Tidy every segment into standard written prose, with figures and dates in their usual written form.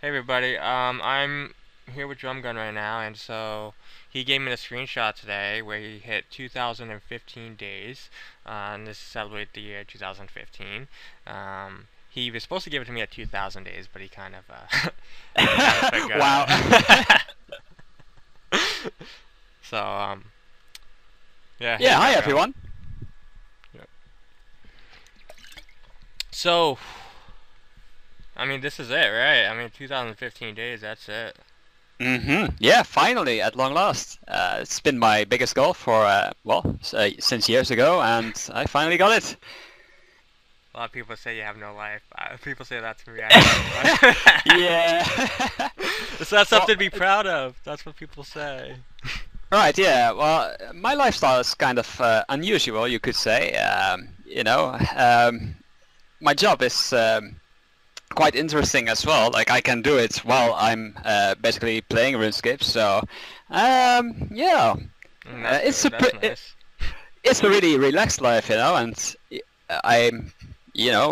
Hey everybody, I'm here with Drumgun right now, and so he gave me a screenshot today where he hit 2015 days, and this is celebrate the year 2015. He was supposed to give it to me at 2000 days, but he kind of, he kind of Wow. forgot. So, yeah, here Yeah, you hi go. everyone. Yep. So, I mean, this is it, right? I mean, 2015 days, that's it. Yeah, finally, at long last. It's been my biggest goal for, since years ago, and I finally got it. A lot of people say you have no life. People say that to me. I have no life. Yeah. So that's Well, something to be proud of. That's what people say. right, yeah. Well, my lifestyle is kind of unusual, you could say. My job is quite interesting as well. Like, I can do it while I'm basically playing RuneScape, so yeah. That's It's good. a That's pre- nice. it's a really relaxed life, and I'm,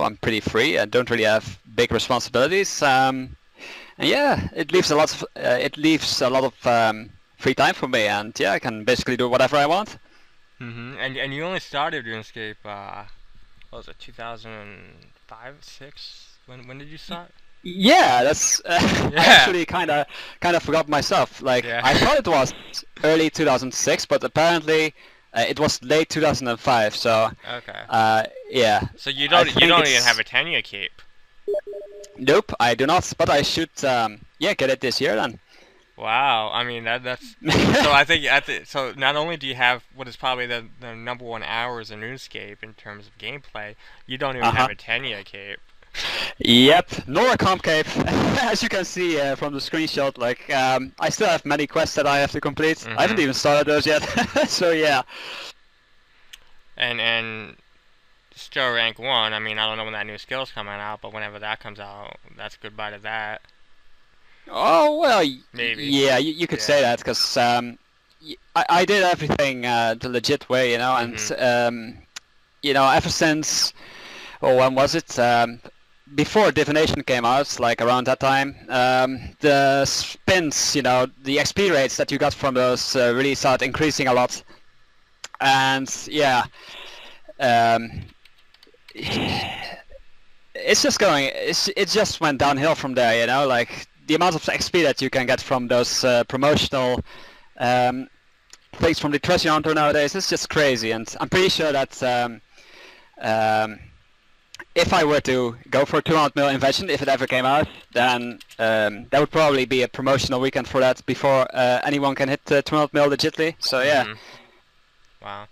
I'm pretty free. I don't really have big responsibilities. And yeah, it leaves a lot of free time for me, and yeah, I can basically do whatever I want. And you only started RuneScape. What was it? 2005, six? When did you start? Yeah, that's I Yeah. actually kind of forgot myself. Like Yeah. I thought it was early 2006, but apparently it was late 2005. So Okay. yeah, So you I don't think even have it's a tenure cape. nope, I do not. But I should yeah get it this year then. Wow. I mean that's so so not only do you have what is probably the number one hours in RuneScape in terms of gameplay, you don't even have Uh-huh. a tenure cape. Yep, nor a comp cape. As you can see from the screenshot, like I still have many quests that I have to complete. I haven't Mhm. even started those yet. So yeah. And still rank one. I mean, I don't know when that new skill's coming out, but whenever that comes out, that's goodbye to that. Oh well, Maybe. yeah, you could say Yeah. that because I did everything the legit way, and Mhm. ever since, oh, when was it? Before Divination came out, like around that time, the spins, the XP rates that you got from those really started increasing a lot, and yeah, um, it just went downhill from there, like the amount of XP that you can get from those promotional um, things from the treasure hunter nowadays is just crazy, and I'm pretty sure that um, if I were to go for 200 mil invention, if it ever came out, then that would probably be a promotional weekend for that before anyone can hit 200 mil legitly. So yeah. Mhm. Wow.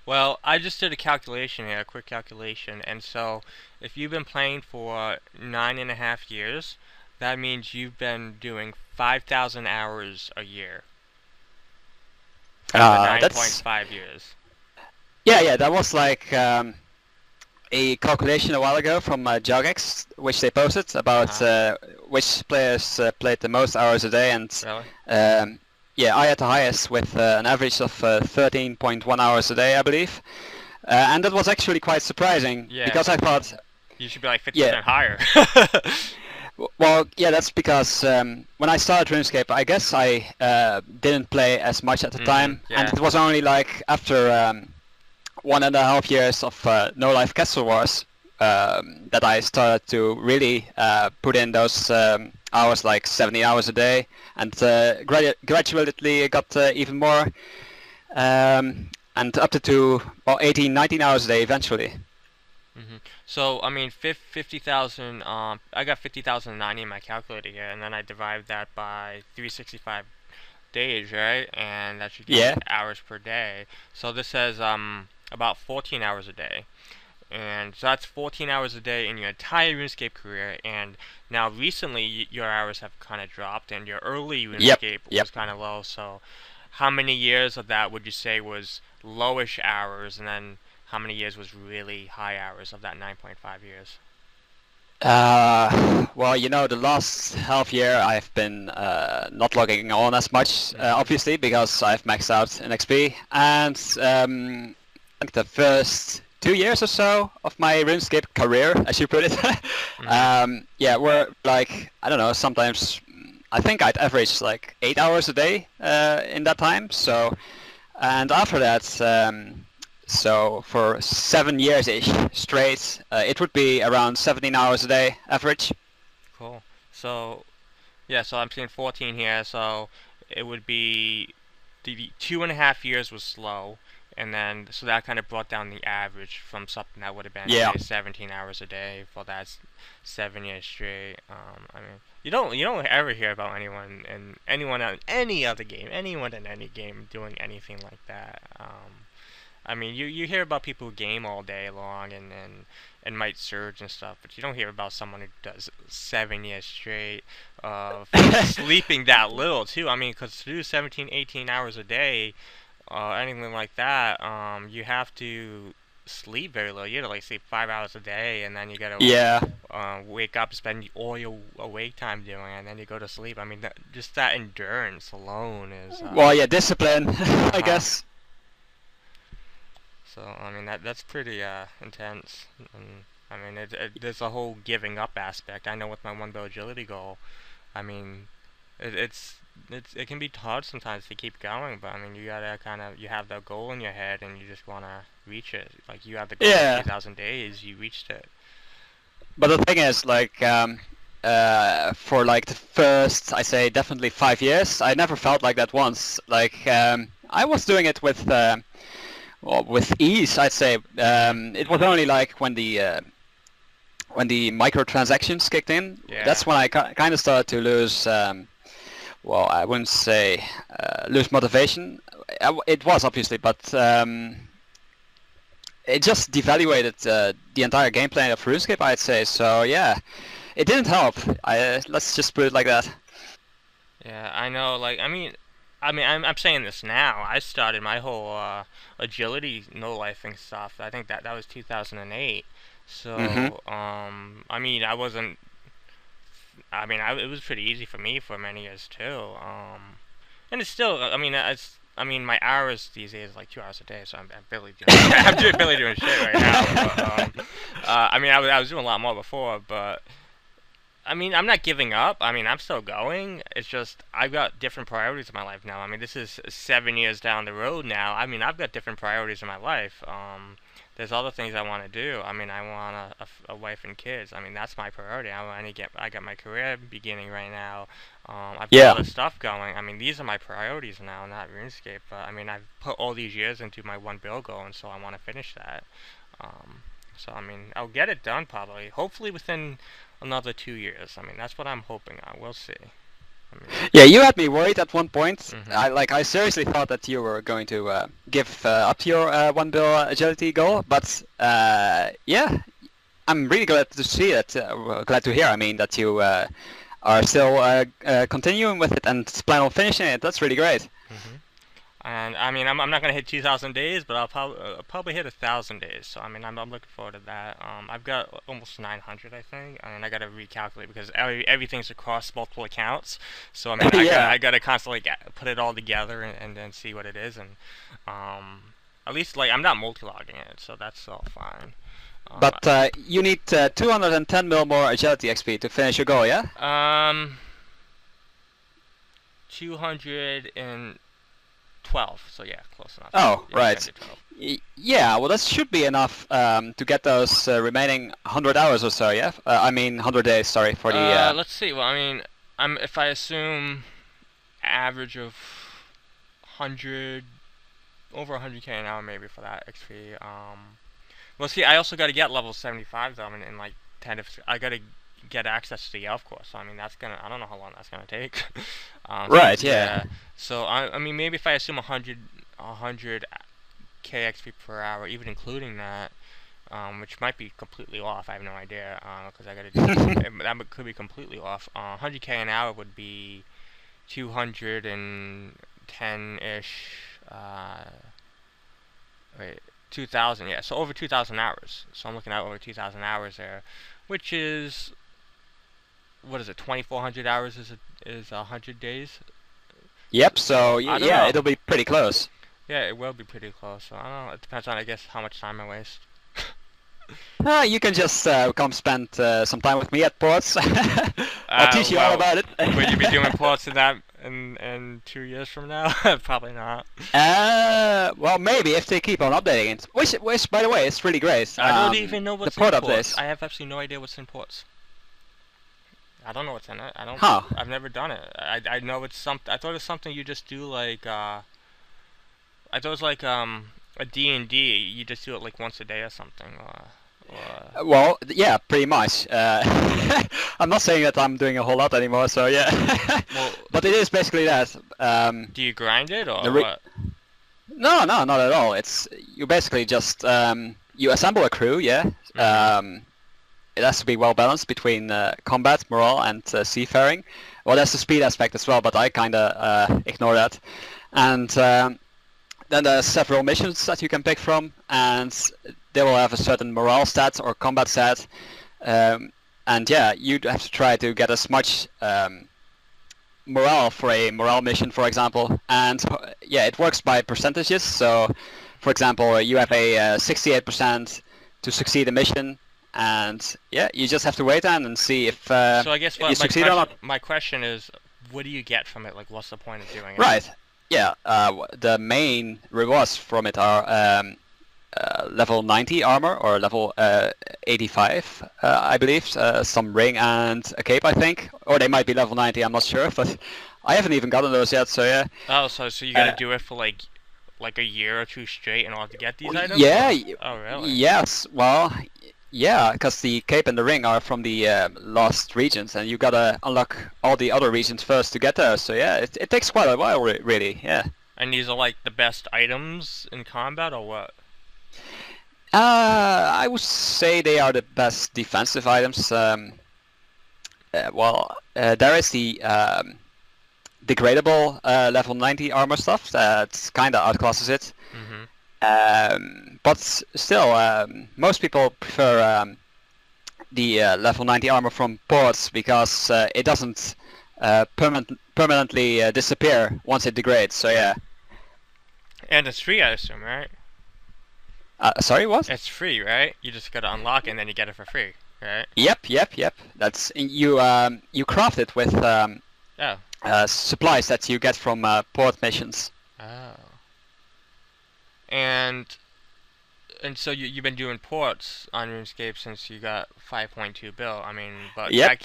Well, I just did a calculation here, a quick calculation, and so if you've been playing for 9.5 years, that means you've been doing 5,000 hours a year for the That's 9.5 years. yeah, that was like a calculation a while ago from Jogex, which they posted Uh about huh. which players played the most hours a day, and Really? um, yeah, I had the highest with an average of 13.1 hours a day, I believe, and that was actually quite surprising Yeah. because I thought, You should be like yeah, 50% higher. well, yeah, that's because when I started RuneScape, I guess I didn't play as much at the Mhm. time, and Yeah. it was only like after 1.5 years of No Life Castle Wars that I started to really put in those hours, like 70 hours a day, and gradually got even more, and up to well, 18, 19 hours a day eventually. So I mean, 50,000. I got 50,090 in my calculator here, and then I divide that by 365 days, right? And that should give me Yeah. hours per day. So this says about 14 hours a day, and so that's 14 hours a day in your entire RuneScape career. And now recently, your hours have kind of dropped, and your early Yep. RuneScape Yep. was kind of low. So how many years of that would you say was lowish hours, and then how many years was really high hours of that 9.5 years? Well, the last half year I've been not logging on as much, Mhm. obviously, because I've maxed out in XP, and I think the first 2 years or so of my RuneScape career, as you put it. Mhm. Yeah, we're like, I don't know, sometimes I think I'd average like 8 hours a day in that time. So, and after that, so for 7 years ish straight, it would be around 17 hours a day average. Cool. So yeah, so I'm seeing 14 here. So it would be the 2.5 years was slow, and then so that kind of brought down the average from something that would have been Yeah. say 17 hours a day for that 7 years straight. I mean, you don't ever hear about anyone on any other game, anyone in any game doing anything like that. I mean, you hear about people who game all day long and might surge and stuff, but you don't hear about someone who does 7 years straight of sleeping that little too. I mean, because to do 17, 18 hours a day, anything like that, you have to sleep very little. You gotta like sleep 5 hours a day, and then you gotta Yeah. wake up, spend all your awake time doing it, and then you go to sleep. I mean, just that endurance alone is Well, yeah, discipline, uh I huh. guess. So I mean that's pretty intense. And I mean there's a whole giving up aspect. I know with my one bill agility goal, I mean it, it's it can be hard sometimes to keep going, but I mean you gotta kind of you have the goal in your head and you just wanna reach it. Like you have the goal of Yeah. 2,000 days, you reached it. But the thing is, like, for like the first, I say definitely 5 years, I never felt like that once. Like, I was doing it with, well, with ease, I'd say. Mhm. It was only like when the microtransactions kicked in. Yeah. That's when I kind of started to lose. Well, I wouldn't say lose motivation. It was obviously, but it just devaluated the entire gameplay of RuneScape, I'd say. So yeah, it didn't help. Let's just put it like that. Yeah, I know. Like, I'm saying this now. I started my whole agility no lifing stuff. I think that was 2008. Hmm. So, I mean, I wasn't. I mean, it was pretty easy for me for many years too. And it's still. I mean, it's. I mean, my hours these days is like 2 hours a day, so I'm barely doing. Barely doing shit right now. But I mean, I was doing a lot more before, but I mean, I'm not giving up. I mean, I'm still going. It's just I've got different priorities in my life now. I mean, this is 7 years down the road now. I mean, I've got different priorities in my life. There's other things I want to do. I mean, I want a wife and kids. I mean, that's my priority. I want to get. I got my career beginning right now. I've got Yeah. other stuff going. I mean, these are my priorities now, not RuneScape. But I mean, I've put all these years into my one bill goal, and so I want to finish that. Um, so I mean, I'll get it done probably. Hopefully within another 2 years. I mean, that's what I'm hoping on. We'll see. I mean, Yeah, you had me worried at one point. mhm. I seriously thought that you were going to give up your 1 bill agility goal, but yeah, I'm really glad to see it. Glad to hear. I mean that you are still continuing with it and plan on finishing it. That's really great. Mhm. And I mean, I'm not gonna hit 2,000 days, but I'll probably hit 1,000 days. So I mean, I'm looking forward to that. I've got almost 900, I think, and I gotta recalculate because everything's across multiple accounts. So I mean, Yeah, I gotta constantly put it all together and then see what it is, and at least like I'm not multi-logging it, so that's all fine. Um, but you need 210 mil more agility XP to finish your goal, yeah? um, 212. So yeah, close enough. Oh, Yeah, right. 212. Yeah, well, that should be enough to get those remaining 100 hours or so, yeah? I mean, 100 days, sorry, for the... Let's see. Well, I mean, if I assume average of 100 over 100k an hour maybe for that XP. Well, see, I also got to get level 75 though, in like 10. If I got to get access to the elf course, so I mean that's gonna. I don't know how long that's gonna take. Right, yeah. Yeah. So I mean maybe if I assume 100k XP per hour, even including that, which might be completely off. I have no idea because I got to do that could be completely off. 100k an hour would be 210-ish. Wait, 2,000. Yeah, so over 2,000 hours. So I'm looking at over 2,000 hours there, which is what is it? 2,400 hours is 100 days. Yep, So so I don't yeah, know. it'll be pretty close. Yeah, it will be pretty close. So I don't know. It depends on I guess how much time I waste. You can just come spend some time with me at ports. I'll teach you all Well, about it. will you be doing ports in that in 2 years from now? Probably not. Well, maybe if they keep on updating it. Which, by the way, is really great. I don't even know The what's in port ports. updates. I have absolutely no idea what's in ports. I don't know what's in it. I don't. Huh. I've never done it. I know it's something. I thought it was something you just do like. I thought it was like a D&D. You just do it like once a day or something. Well, yeah, pretty much. I'm not saying that I'm doing a whole lot anymore, so yeah. Well, But it is basically that. do you grind it or the re- what? No, not at all. It's you basically just you assemble a crew, yeah. It has to be well balanced between combat, morale, and seafaring. Well, there's the speed aspect as well, but I kind of ignore that. And then there's several missions that you can pick from, and they will have a certain morale stat or combat stat. And yeah, you have to try to get as much morale for a morale mission, for example. And yeah, it works by percentages. So, for example, you have a 68% to succeed a mission, and yeah, you just have to wait and see if So I guess you succeed or not. my question is, what do you get from it? Like, what's the point of doing it? Right. Yeah. The main rewards from it are level 90 armor or level 85, I believe. Some ring and a cape, I think, or they might be level 90. I'm not sure, but I haven't even gotten those yet. So yeah. Oh, so you gotta do it for like a year or two straight in order to get these items? Yeah. Oh, really? Yes. Well. Yeah, because the cape and the ring are from the lost regions, and you gotta unlock all the other regions first to get there. So yeah, it takes quite a while, really. Yeah. And these are like the best items in combat, or what? I would say they are the best defensive items. There is the degradable level 90 armor stuff that kind of outclasses it. Mm-hmm. But still, most people prefer the level 90 armor from ports because it doesn't permanently disappear once it degrades. So yeah. And it's free, I assume, right? Sorry, what? It's free, right? You just gotta unlock it and then you get it for free, right? Yep. That's you. You craft it with Oh. supplies that you get from port missions. Oh. And so you've been doing ports on RuneScape since you got 5.2 bill. I mean, but Yep.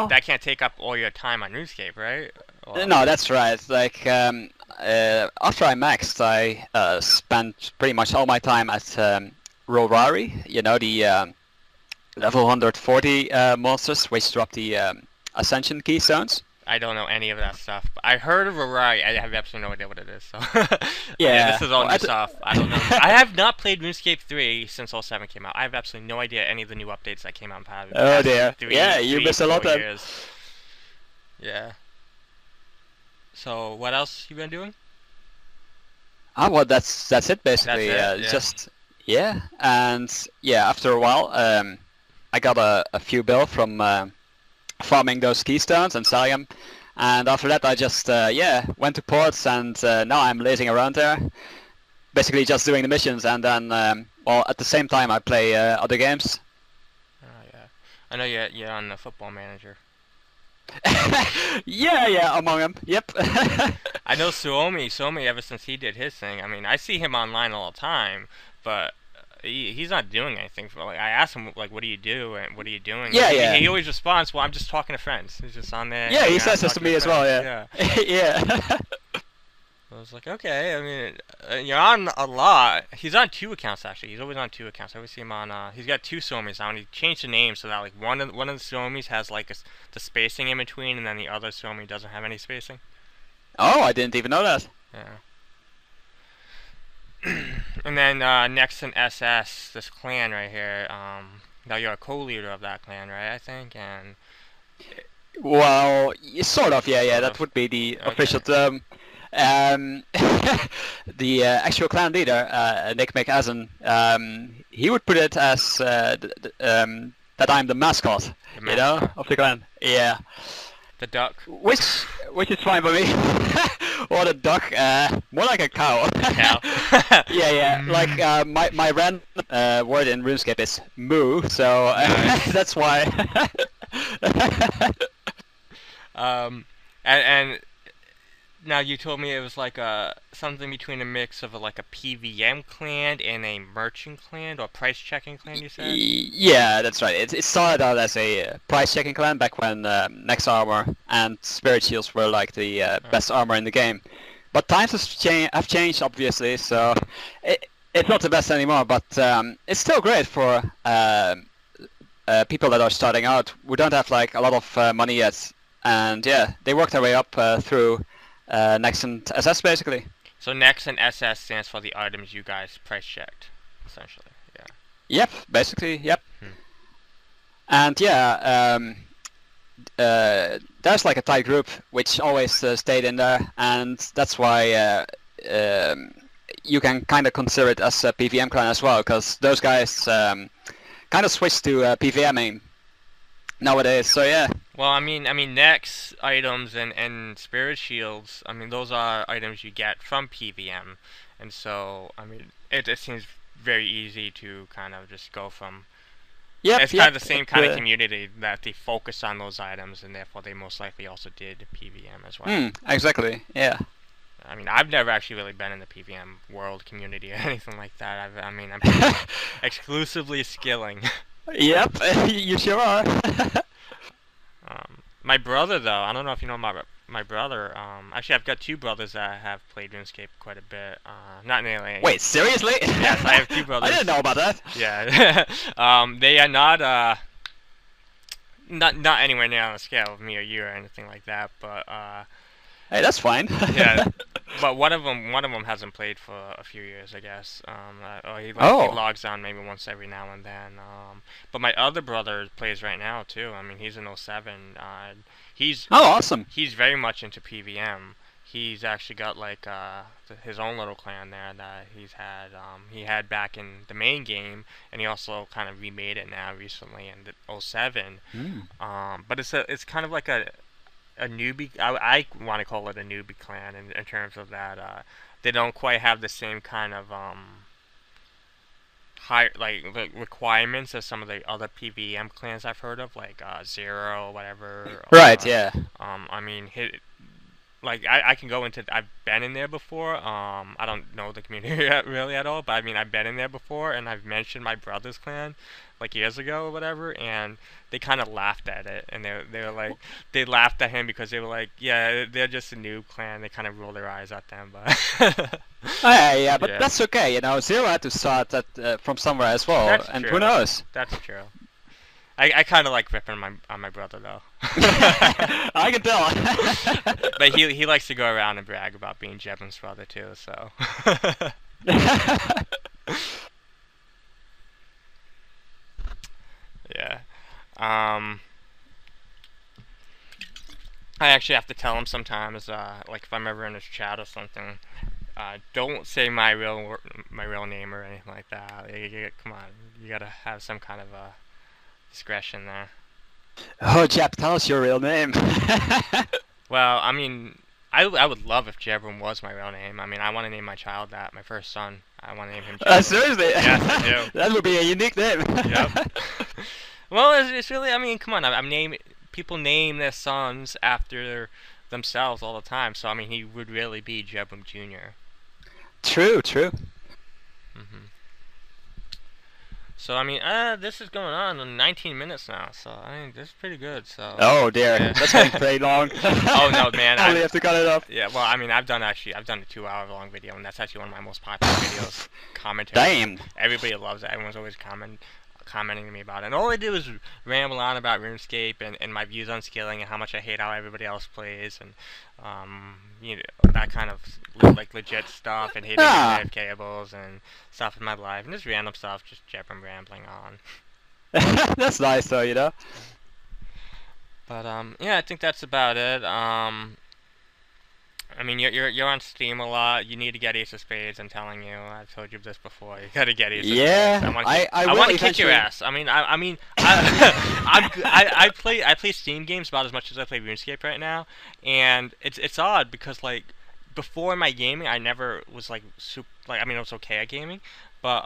that can't take up all your time on RuneScape, right? Or, No, that's right. Like after I maxed, I spent pretty much all my time at Rorari. You know, the level 140 monsters, which drop the Ascension keystones. I don't know any of that stuff. But I heard of Arai. I have absolutely no idea what it is. So Yeah. this is all new stuff. I don't know. I have not played RuneScape 3 since 07 came out. I have absolutely no idea any of the new updates that came out in past. Oh dear. Yeah, You missed a lot then. years. Yeah. So what else you been doing? Well, that's it basically. That's it, yeah. Just yeah, and yeah, after a while, I got a few bill from farming those keystones and selling them, and after that I just went to ports, and now I'm lazing around there, basically just doing the missions, and then at the same time I play other games. Oh yeah, I know you're on the Football Manager. yeah, among them. Yep. I know Suomi ever since he did his thing. I mean, I see him online all the time, but he's not doing anything. For like, I ask him like, "What do you do?" and "What are you doing?" Yeah, he, yeah. He always responds, "Well, I'm just talking to friends." He's just on there. Yeah, he hanging out, says this to talking me as well. friends. Yeah. Yeah. I was like, okay. I mean, you're on a lot. He's on 2 accounts actually. He's always on 2 accounts. I always see him on. He's got 2 Suomis now, and he changed the name so that like one of the Suomis has like the spacing in between, and then the other Suomi doesn't have any spacing. Oh, I didn't even know that. Yeah. And then next in SS, this clan right here. Now you're a co-leader of that clan, right? I think, and Well, sort of. Yeah. Sort That of. would be the Okay. official term. The actual clan leader, Nick McAzen, he would put it as that I'm the mascot, The you know, mascot. of the clan. Yeah. The duck. Which is fine by me. What a duck? More like a cow. Cow. Yeah, yeah. Like my random word in RuneScape is moo, so Nice. that's why. And now you told me it was like a something between a mix of like a PVM clan and a merchant clan or price checking clan. You said. Yeah, that's right. It started out as a price checking clan back when Nex armor and Spirit Shields were like the best armor in the game. But times have changed, obviously, so it's not the best anymore. But it's still great for people that are starting out who don't have like a lot of money yet, and yeah, they work their way up through Nex and SS basically. So Nex and SS stands for the items you guys price checked, essentially. Yeah. Yep, basically, yep. Hmm. And yeah, there's like a tight group which always stayed in there, and that's why you can kind of consider it as a PVM clan as well, because those guys kind of switched to PVMing nowadays. So yeah. Well, I mean, Nex items and Spirit Shields. I mean, those are items you get from PVM, and so I mean, it seems very easy to kind of just go from. Yep, It's yep. kind of the same kind of community that they focus on those items, and therefore they most likely also did PVM as well. Exactly. Yeah. I mean, I've never actually really been in the PVM world community or anything like that. I'm exclusively skilling. Yep, you sure are. My brother, though, I don't know if you know about my brother. Actually, I've got two brothers that have played RuneScape quite a bit. Not nearly. Wait, seriously? Yes, I have two brothers. I didn't know about that. Yeah. They are not anywhere near on the scale of me or you or anything like that. But Hey, that's fine. yeah. But one of them hasn't played for a few years, I guess. He logs on maybe once every now and then. But my other brother plays right now too. I mean, he's in '07. He's awesome. He's very much into PVM. He's actually got like his own little clan there that he had back in the main game, and he also kind of remade it now recently in the '07. But it's kind of like a newbie. I want to call it a newbie clan in terms of that they don't quite have the same kind of high the requirements as some of the other PVM clans I've heard of, like Zero or whatever. Right. Yeah. I mean, I can go into. I've been in there before. I don't know the community really at all, but I mean, I've been in there before, and I've mentioned my brother's clan like years ago or whatever, and they kind of laughed at it, and they were like, they laughed at him because they were like, yeah, they're just a new clan. They kind of roll their eyes at them, but Yeah, but that's okay. You know, Zero had to start that from somewhere as well, That's and true. who knows? That's true. I kind of like ripping on my brother though. I can tell. But he likes to go around and brag about being Jebin's brother too. So. Yeah. I actually have to tell him sometimes, like if I'm ever in his chat or something, don't say my real name or anything like that. Come on, you gotta have some kind of discretion there. Oh, Jeb, tell us your real name. Well, I mean, I would love if Jebron was my real name. I mean, I want to name my child that, my first son. I want to name him Jebron. Seriously? Yes, I do. That would be a unique name. Yep. Well, it's really, I mean, come on. People name their sons after themselves all the time. So, I mean, he would really be Jebron Jr. True. So, I mean, this is going on in 19 minutes now. So, I mean, this is pretty good. So. Oh dear, Yeah. that's going pretty long. Oh no, man! Probably have to cut it off. Yeah, well, I mean, I've done a 2-hour-long video, and that's actually one of my most popular videos. Commentary. Damn. Everybody loves it. Everyone's always commenting to me about it. And all I do is ramble on about RuneScape and my views on skilling and how much I hate how everybody else plays and that kind of like legit stuff and hating the cables and stuff in my life and just random stuff, just jabbering, rambling on. That's nice though, you know. But yeah, I think that's about it. I mean, you're on Steam a lot. You need to get Ace of Spades. I'm telling you. I've told you this before. You gotta get Ace of Spades. Yeah, I want to kick your ass. I mean, I play Steam games about as much as I play RuneScape right now, and it's odd because like before my gaming, I never was like super. Like I mean, I was okay at gaming, but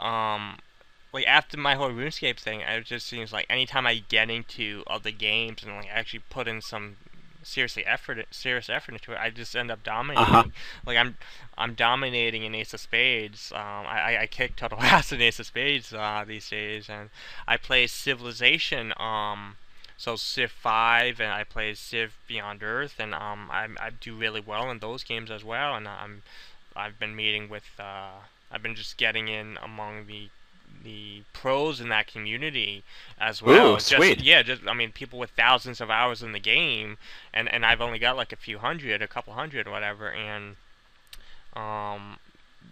like after my whole RuneScape thing, it just seems like anytime I get into other games and like actually put in some serious effort into it, I just end up Uh-huh. dominating. Like I'm dominating in Ace of Spades. I kick total ass in Ace of Spades these days, and I play Civilization. So Civ 5, and I play Civ Beyond Earth, and I do really well in those games as well. And I've been meeting with I've been just getting in among the pros in that community as Ooh, well. Just sweet. yeah, just I mean people with thousands of hours in the game, and I've only got like a few hundred, a couple hundred, whatever, and um,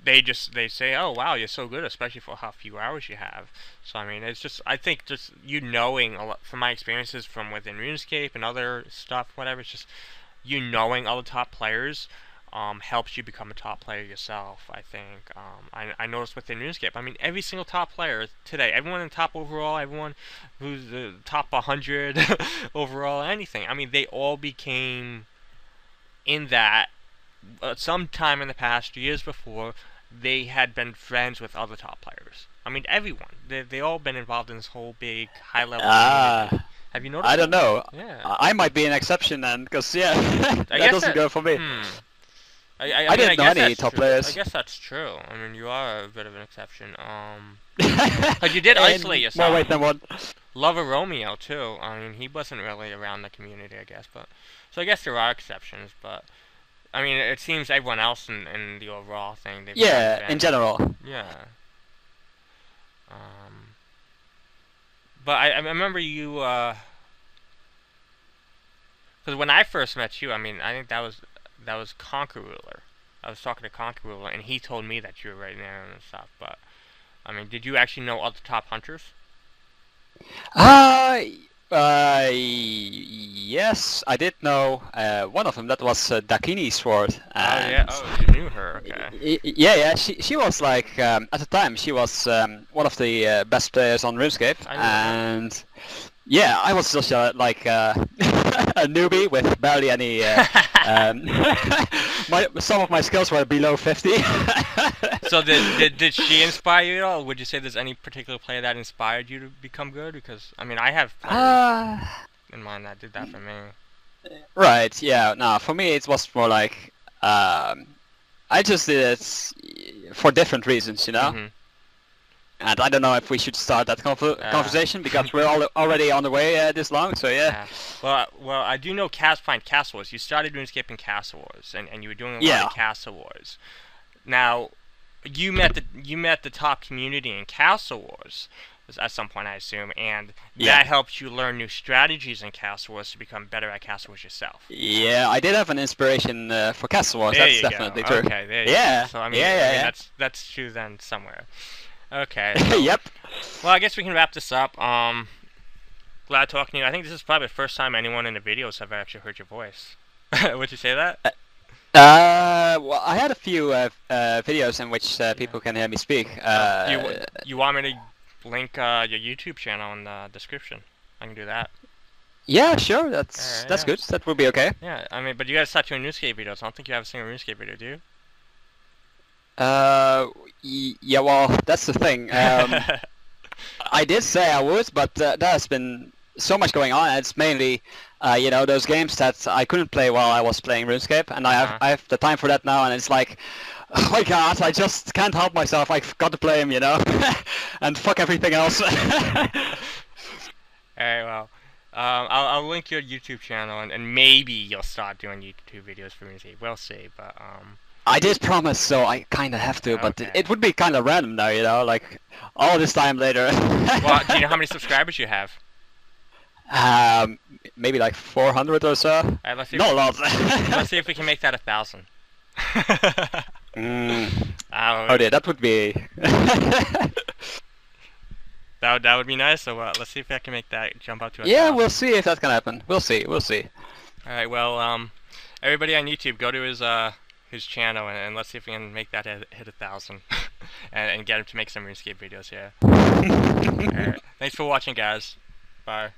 they say, oh wow, you're so good, especially for how few hours you have. So I mean, it's just I think just you knowing a lot from my experiences from within RuneScape and other stuff, whatever. It's just you knowing all the top players helps you become a top player yourself. I think I noticed within RuneScape. I mean, every single top player today, everyone in top overall, everyone who's the top 100 overall, anything. I mean, they all became in that sometime in the past, years before, they had been friends with other top players. I mean, everyone. They all been involved in this whole big high level community. Ah, Have you I noticed don't that? know. Yeah. I might be an exception then, because yeah, I that guess doesn't that. go for me. I I mean, I didn't know guess any that's top true. I players. guess that's true. I mean, you are a bit of an exception. But you did isolate In more ways yourself. than one. Lover Romeo too. I mean, he wasn't really around the community, I guess. But so I guess there are exceptions. But I mean, it seems everyone else in the overall thing they've kind of Yeah, in been. general. Yeah. Um, but I remember you, because when I first met you, I mean, I think that was Conquer Ruler. I was talking to Conquer Ruler, and he told me that you were right there and stuff. But I mean, did you actually know all the top hunters? Uh, yes, I did know one of them. That was Dakini Sword, Oh yeah. and Oh, you knew her. Okay. yeah, yeah. She was like at the time she was one of the best players on RuneScape, I knew her. and yeah, I was just like a newbie with barely any. Um, some of my skills were below 50. So did she inspire you at all? Would you say there's any particular player that inspired you to become good? Because I mean, I have players uh, in mind that did that for me. right, yeah. No, for me it was more like I just did it for different reasons, you know. Mhm. And I don't know if we should start that Uh, conversation because we're already on the way this long. So yeah, yeah. Well, I do know find Castle Wars. You started RuneScape in Castle Wars, and you were doing a lot yeah, of Castle Wars. Now, you met the top community in Castle Wars at some point, I assume, and yeah, that helped you learn new strategies in Castle Wars to become better at Castle Wars yourself. yeah. I did have an inspiration for Castle Wars. There That's you go. definitely true. Okay, there you go. Yeah, So I yeah, mean yeah, that's true then somewhere. Okay, yeah. so Yep. well, I guess we can wrap this up. Glad talking to you. I think this is probably the first time anyone in the videos have actually heard your voice. Would you say that? Well, I had a few videos in which Yeah. people can hear me speak. You want me to link your YouTube channel in the description? I can do that. Yeah, sure. Alright, That's yeah. good. That would be okay. Yeah, I mean, but you gotta start doing RuneScape videos. I don't think you have a single RuneScape video, do you? Yeah. Well, that's the thing. I did say I would, but there has been so much going on. It's mainly, those games that I couldn't play while I was playing RuneScape, and Uh-huh. I have the time for that now. And it's like, oh my god, I just can't help myself. I've got to play him, and fuck everything else. Alright, well, I'll link your YouTube channel, and maybe you'll start doing YouTube videos for RuneScape. We'll see, but I did promise, so I kind of have to, but okay. it would be kind of random now, like all this time later. Well, do you know how many subscribers you have? Maybe like 400 or so. Alright, let's see. Not a lot. Let's see if we can make that 1,000. Oh dear, that would be. That would be nice. So let's see if I can make that jump up to 1,000. Yeah, we'll see if that can happen. We'll see. We'll see. All right. Well, everybody on YouTube, go to his channel and let's see if we can make that hit 1,000, and get him to make some RuneScape videos. Yeah. All right. Thanks for watching, guys. Bye.